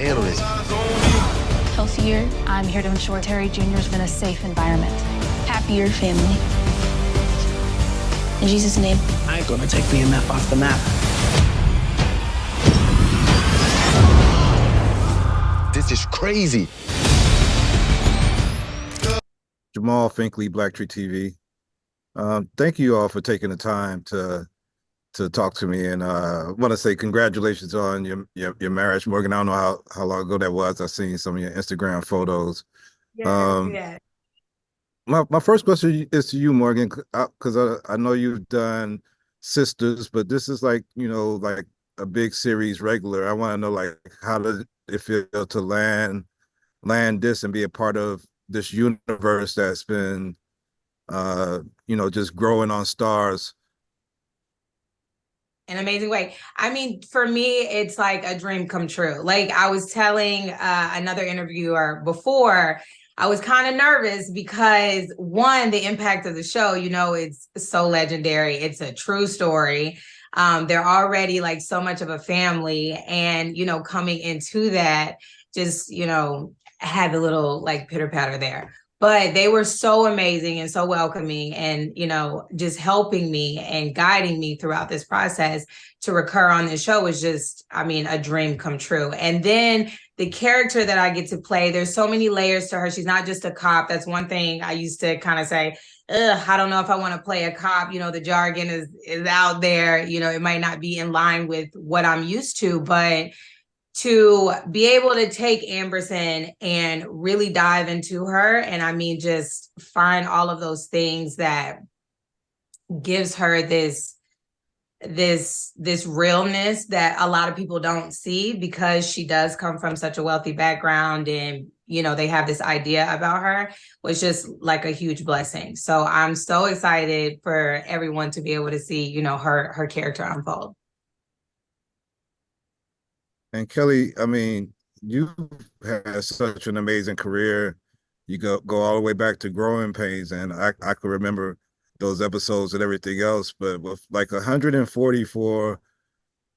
handle this. Healthier, I'm here to ensure Terry Jr.'s in a safe environment. Happier family. In Jesus' name. I ain't gonna take BMF off the map. This is crazy. Jamal Finkley, BLACKTREE TV. Thank you all for taking the time to talk to me, and I want to say congratulations on your marriage, Morgan. I don't know how long ago that was. I've seen some of your Instagram photos. Yeah. My first question is to you, Morgan, because I know you've done Sisters, but this is like, like a big series regular. I want to know, like, how does it feel to land this and be a part of this universe that's been just growing on stars? An amazing way. I mean, for me, it's like a dream come true. Like I was telling another interviewer before, I was kind of nervous because one, the impact of the show, it's so legendary. It's a true story. They're already like so much of a family, and coming into that, just had a little like pitter patter there. But they were so amazing and so welcoming, and just helping me and guiding me throughout this process to recur on this show was just, a dream come true. And then the character that I get to play, there's so many layers to her. She's not just a cop. That's one thing I used to kind of say, I don't know if I want to play a cop. The jargon is out there. It might not be in line with what I'm used to, but to be able to take Amberson and really dive into her, and just find all of those things that gives her this realness that a lot of people don't see, because she does come from such a wealthy background, and they have this idea about her, was just like a huge blessing. So I'm so excited for everyone to be able to see her character unfold. And Kelly, you had such an amazing career. You go all the way back to Growing Pains, and I could remember those episodes and everything else. But with like 144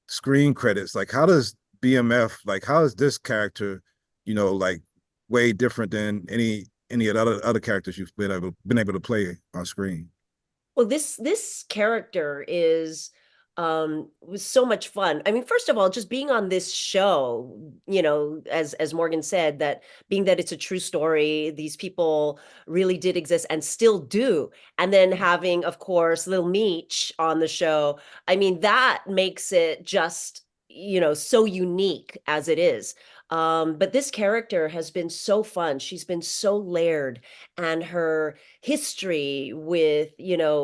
screen credits, like how does BMF, like how is this character, like way different than any of the other characters you've been able to play on screen? Well, this character was so much fun. I mean, first of all, just being on this show, as Morgan said, that being that it's a true story, these people really did exist and still do. And then having, of course, Lil Meech on the show, that makes it just, so unique as it is. But this character has been so fun. She's been so layered, and her history with,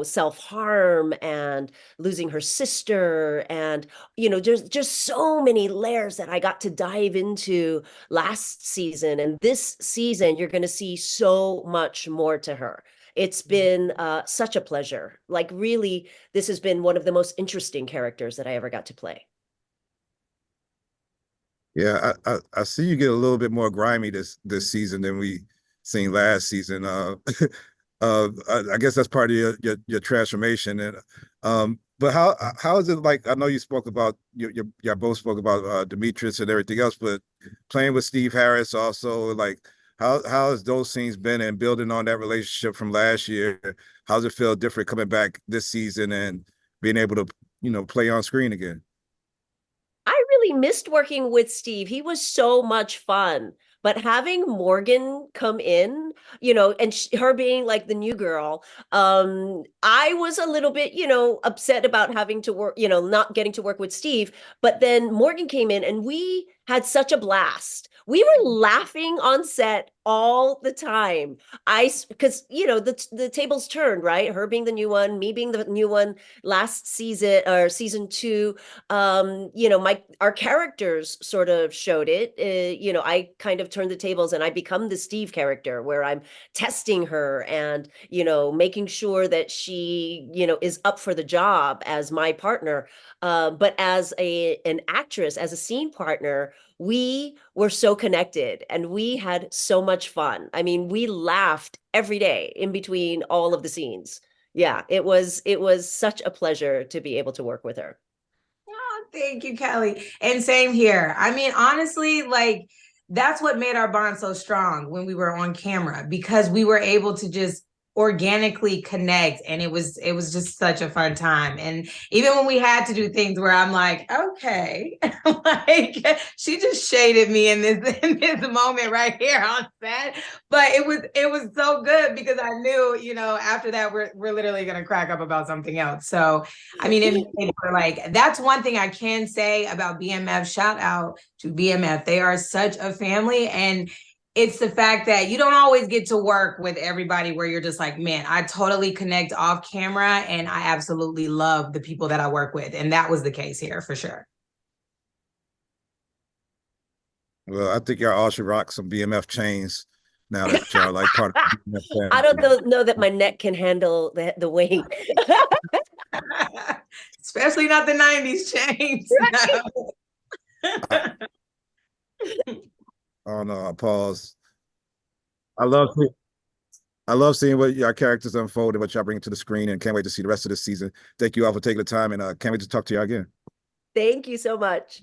self-harm and losing her sister, and, there's just so many layers that I got to dive into last season. And this season, you're going to see so much more to her. It's been such a pleasure. Like, really, this has been one of the most interesting characters that I ever got to play. Yeah, I see you get a little bit more grimy this season than we seen last season. I guess that's part of your transformation. And but how is it, like, I know you spoke about y'all both spoke about Demetrius and everything else, but playing with Steve Harris also, like how has those scenes been, and building on that relationship from last year? How does it feel different coming back this season and being able to play on screen again? I really missed working with Steve. He was so much fun. But having Morgan come in, and her being like the new girl, I was a little bit, upset about having to work, not getting to work with Steve. But then Morgan came in and we had such a blast. We were laughing on set all the time. Because, the tables turned, right? Her being the new one, me being the new one last season, or season 2. Our characters sort of showed it. I kind of turned the tables, and I become the Steve character, where I'm testing her and, making sure that she, is up for the job as my partner. But as an actress, as a scene partner, we were so connected and we had so much fun. We laughed every day in between all of the scenes. Yeah, it was such a pleasure to be able to work with her. Thank you, Kelly. And same here. I mean, honestly, like that's what made our bond so strong when we were on camera because we were able to just organically connect and it was just such a fun time. And even when we had to do things where I'm like, okay, like she just shaded me in this moment right here on set. But it was so good because I knew, after that we're literally gonna crack up about something else. So I mean, like that's one thing I can say about BMF. Shout out to BMF. They are such a family, and it's the fact that you don't always get to work with everybody where you're just like, man, I totally connect off camera and I absolutely love the people that I work with. And that was the case here for sure. Well, I think y'all all should rock some BMF chains now that y'all like part of the BMF family. I don't know that my neck can handle the weight. Especially not the 90s chains. Right. Oh no, pause. I love seeing what your characters unfold and what y'all bring to the screen, and can't wait to see the rest of the season. Thank you all for taking the time, and can't wait to talk to y'all again. Thank you so much.